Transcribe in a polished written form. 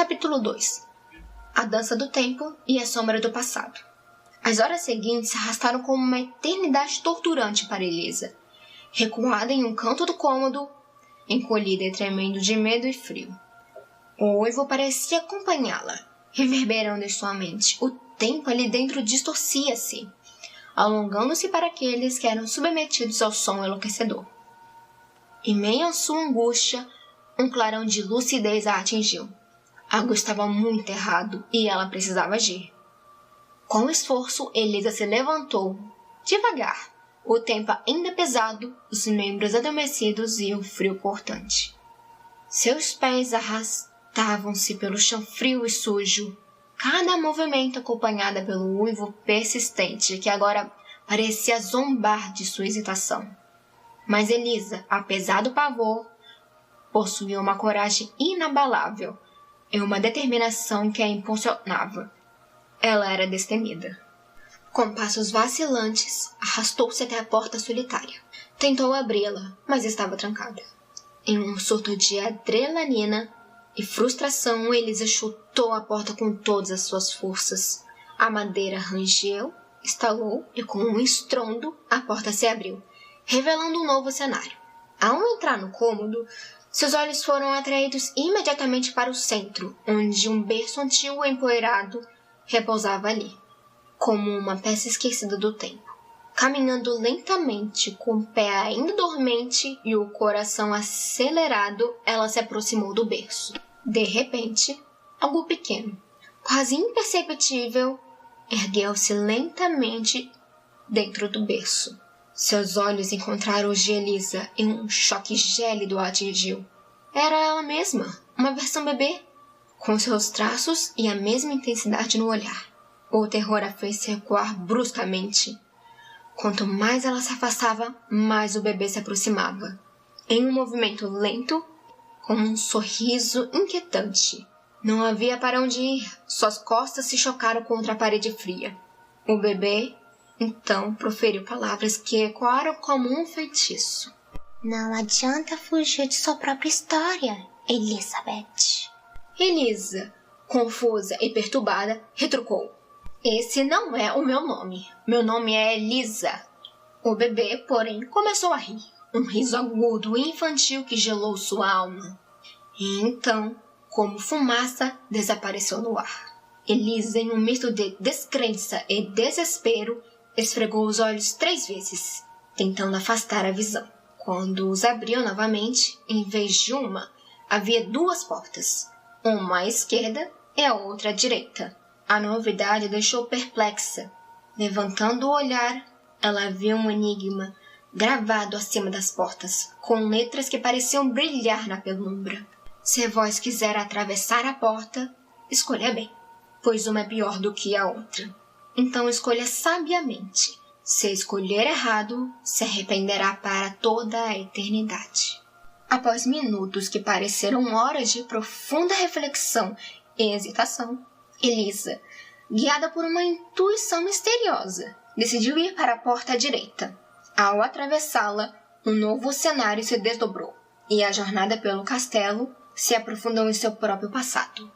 Capítulo 2. A dança do tempo e a sombra do passado. As horas seguintes se arrastaram como uma eternidade torturante para Elisa. Recuada em um canto do cômodo, encolhida e tremendo de medo e frio. O uivo parecia acompanhá-la, reverberando em sua mente. O tempo ali dentro distorcia-se, alongando-se para aqueles que eram submetidos ao som enlouquecedor. Em meio à sua angústia, um clarão de lucidez a atingiu. Algo estava muito errado e ela precisava agir. Com esforço, Elisa se levantou, devagar, o tempo ainda pesado, os membros adormecidos e o frio cortante. Seus pés arrastavam-se pelo chão frio e sujo, cada movimento acompanhado pelo uivo persistente que agora parecia zombar de sua hesitação. Mas Elisa, apesar do pavor, possuía uma coragem inabalável e uma determinação que a impulsionava. Ela era destemida. Com passos vacilantes, arrastou-se até a porta solitária. Tentou abri-la, mas estava trancada. Em um surto de adrenalina e frustração, Elisa chutou a porta com todas as suas forças. A madeira rangeu, estalou e com um estrondo, a porta se abriu, revelando um novo cenário. Ao entrar no cômodo, seus olhos foram atraídos imediatamente para o centro, onde um berço antigo empoeirado repousava ali, como uma peça esquecida do tempo. Caminhando lentamente, com o pé ainda dormente e o coração acelerado, ela se aproximou do berço. De repente, algo pequeno, quase imperceptível, ergueu-se lentamente dentro do berço. Seus olhos encontraram os de Elisa e um choque gélido a atingiu. Era ela mesma, uma versão bebê, com seus traços e a mesma intensidade no olhar. O terror a fez recuar bruscamente. Quanto mais ela se afastava, mais o bebê se aproximava, em um movimento lento, com um sorriso inquietante. Não havia para onde ir, suas costas se chocaram contra a parede fria. O bebê então proferiu palavras que ecoaram como um feitiço. Não adianta fugir de sua própria história, Elizabeth. Elisa, confusa e perturbada, retrucou. Esse não é o meu nome. Meu nome é Elisa. O bebê, porém, começou a rir. Um riso agudo e infantil que gelou sua alma. E então, como fumaça, desapareceu no ar. Elisa, em um misto de descrença e desespero, esfregou os olhos 3 vezes, tentando afastar a visão. Quando os abriu novamente, em vez de uma, havia 2 portas, uma à esquerda e a outra à direita. A novidade deixou perplexa. Levantando o olhar, ela viu um enigma gravado acima das portas, com letras que pareciam brilhar na penumbra. Se vós quiser atravessar a porta, escolha bem, pois uma é pior do que a outra. Então escolha sabiamente. Se escolher errado, se arrependerá para toda a eternidade. Após minutos que pareceram horas de profunda reflexão e hesitação, Elisa, guiada por uma intuição misteriosa, decidiu ir para a porta à direita. Ao atravessá-la, um novo cenário se desdobrou, e a jornada pelo castelo se aprofundou em seu próprio passado.